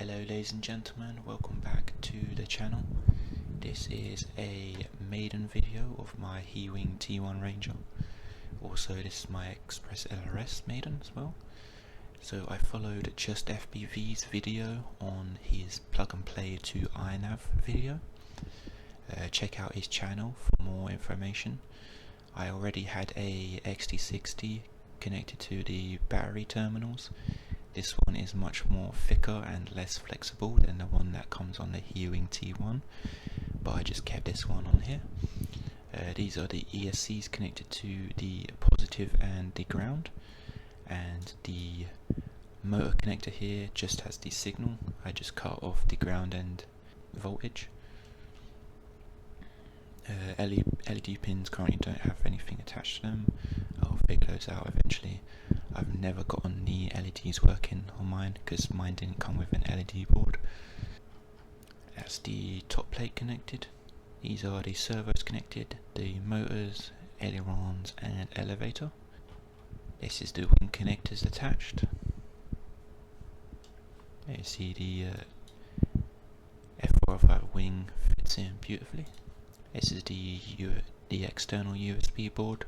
Hello ladies and gentlemen, welcome back to the channel. This is a maiden video of my Hee Wing T1 Ranger. Also this is my Express ELRS Maiden as well. So I followed Just FPV's video on his plug and play to iNav video. Check out his channel for more information. I already had a XT60 connected to the battery terminals. This one is much more thicker and less flexible than the one that comes on the Hee Wing T1, but I just kept this one on here. These are the ESCs connected to the positive and the ground, and the motor connector here just has the signal. I just cut off the ground and voltage. LED pins currently don't have anything attached to them. I'll figure those out eventually. I've never gotten the LEDs working on mine because mine didn't come with an LED board. That's the top plate connected. These are the servos connected, the motors, ailerons and elevator. This is the wing connectors attached. There you see the F405 wing fits in beautifully. This is the external USB board.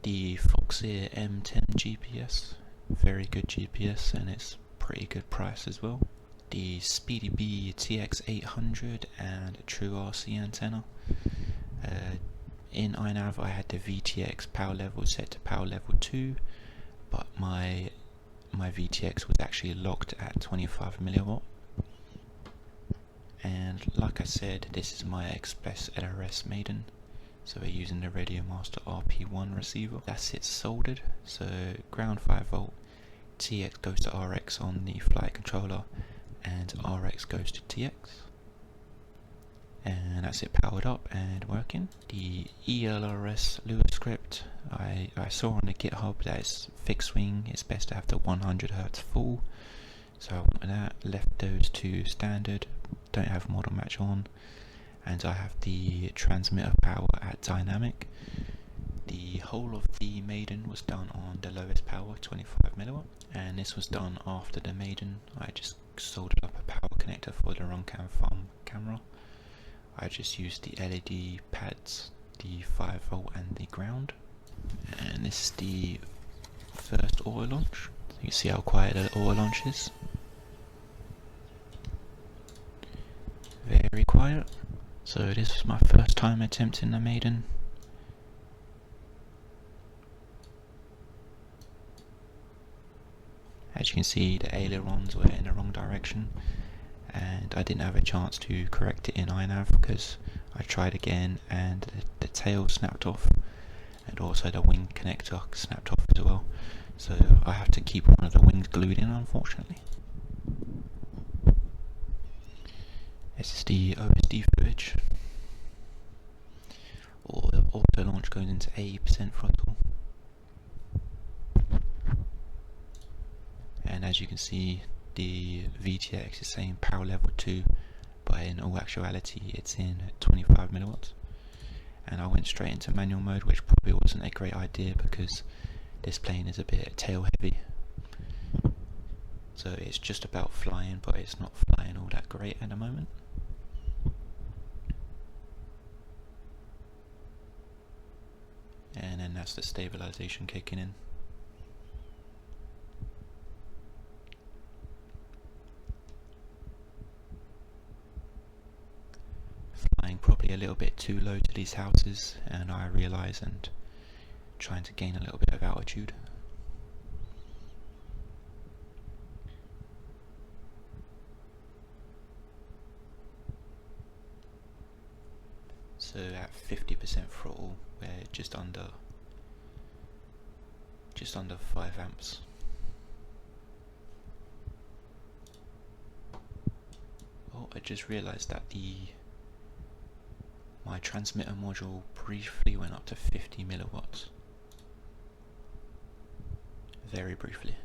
The Foxeer M10 GPS, very good GPS and it's pretty good price as well. The Speedy B TX800 and True RC antenna. In iNav I had the VTX power level set to power level 2, but my VTX was actually locked at 25 milliwatt. And like I said, this is my Express ELRS Maiden. So we're using the Radio Master RP1 receiver. That's it soldered. So ground 5 volt, TX goes to RX on the flight controller, and RX goes to TX. And that's it powered up and working. The ELRS Lua script, I saw on the GitHub that it's fixed wing, it's best to have the 100 Hz full. So I went with that, left those to standard, don't have model match on. And I have the transmitter power at dynamic. The whole of the Maiden was done on the lowest power, 25 milliwatt, and this was done after the Maiden. I just soldered up a power connector for the Runcam Farm camera. I just used the LED pads, the 5 volt and the ground. And this is the first auto launch. You can see how quiet the auto launch is. Very quiet. So this was my first time attempting the Maiden. As you can see, the ailerons were in the wrong direction and I didn't have a chance to correct it in iNav because I tried again and the tail snapped off and also the wing connector snapped off as well. So I have to keep one of the wings glued in, unfortunately. This is the OSD footage. Auto launch goes into 80% throttle. And as you can see, the VTX is saying power level 2, but in all actuality it's in 25 milliwatts. And I went straight into manual mode, which probably wasn't a great idea because this plane is a bit tail heavy. So it's just about flying, but it's not flying all that great at the moment. And then that's the stabilization kicking in. Flying probably a little bit too low to these houses, and I realise, and trying to gain a little bit of altitude. So at 50% throttle, we're just under 5 amps. Oh, I just realised that my transmitter module briefly went up to 50 milliwatts. Very briefly.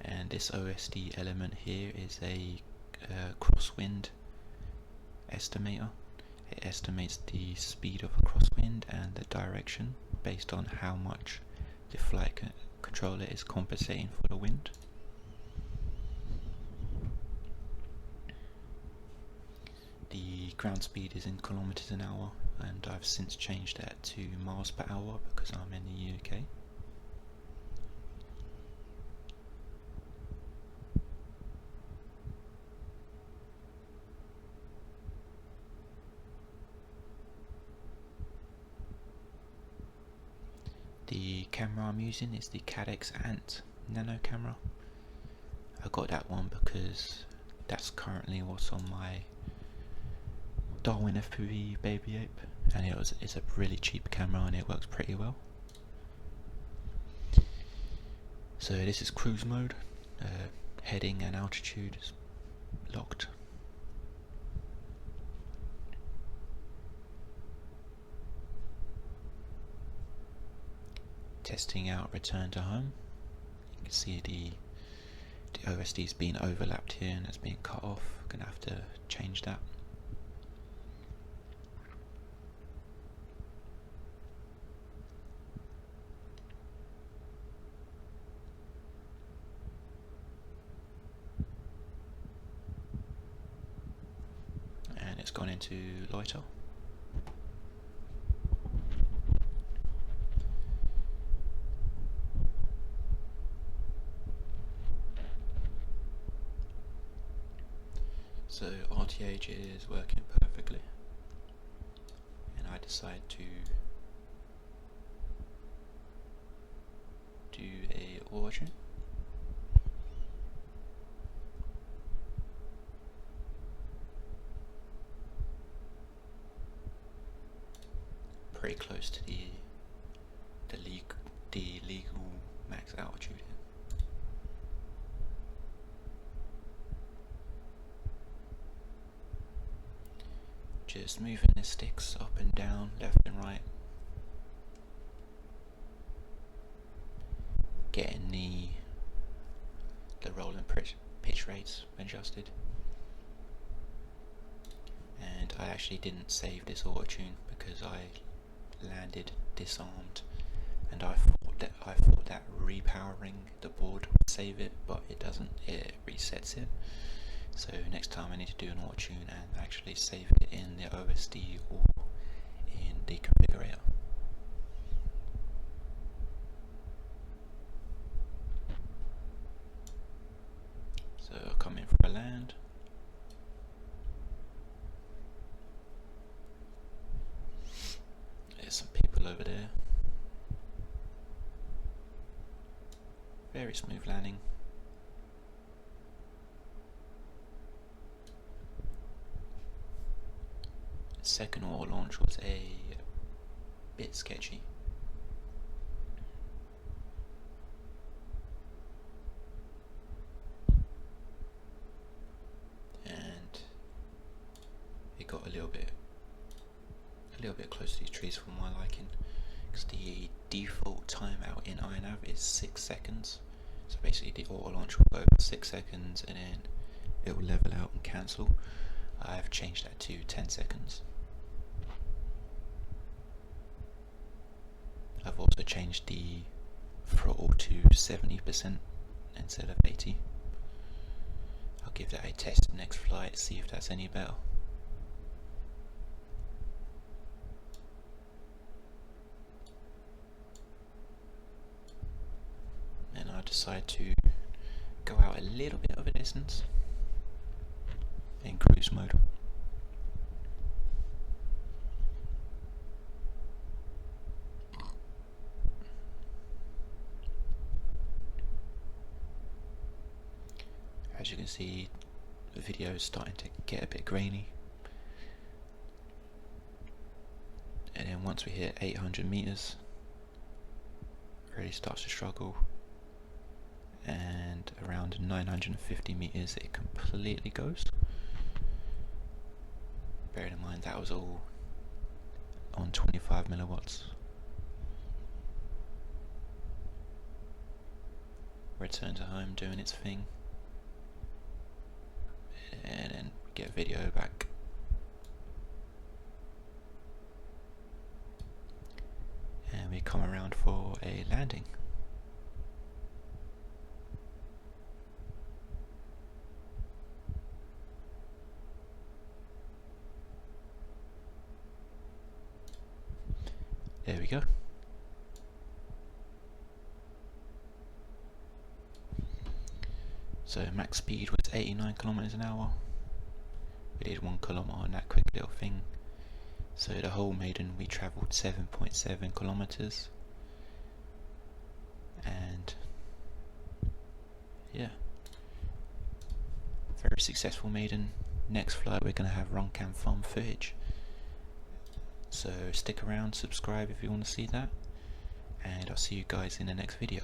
And this OSD element here is a crosswind estimator. It estimates the speed of a crosswind and the direction based on how much the flight controller is compensating for the wind. The ground speed is in kilometers an hour, and I've since changed that to miles per hour because I'm in the UK. The camera I'm using is the Cadex Ant Nano camera. I got that one because that's currently what's on my Darwin FPV Baby Ape, and it's a really cheap camera and it works pretty well. So this is cruise mode, heading and altitude is locked. Testing out return to home. You can see the OSD is being overlapped here and it's being cut off. Gonna have to change that. And it's gone into loiter. So RTH is working perfectly, and I decide to do a origin. Pretty close to the legal max altitude here. Just moving the sticks up and down, left and right, getting the roll and pitch rates adjusted. And I actually didn't save this auto tune because I landed disarmed, and I thought that repowering the board would save it, but it doesn't. It resets it. So next time I need to do an auto tune and actually save it in the OSD or in the configurator. So I'll come in for a land. There's some people over there. Very smooth landing. Second auto launch was a bit sketchy. And it got a little bit close to these trees for my liking, because the default timeout in iNav is 6 seconds. So basically the auto launch will go for 6 seconds and then it will level out and cancel. I've changed that to 10 seconds. I've also changed the throttle to 70% instead of 80. I'll give that a test next flight, see if that's any better. And I decide to go out a little bit of a distance in cruise mode. As you can see, the video is starting to get a bit grainy, and then once we hit 800 meters, it really starts to struggle, and around 950 meters it completely goes. Bearing in mind that was all on 25 milliwatts. Return to home doing its thing, and then get video back. come around for a landing. There we go. So max speed was 89 kilometers an hour. We did 1 kilometer on that quick little thing. So the whole maiden we travelled 7.7 kilometers. And yeah, very successful maiden. Next flight we're going to have run cam farm footage. So stick around, subscribe if you want to see that, and I'll see you guys in the next video.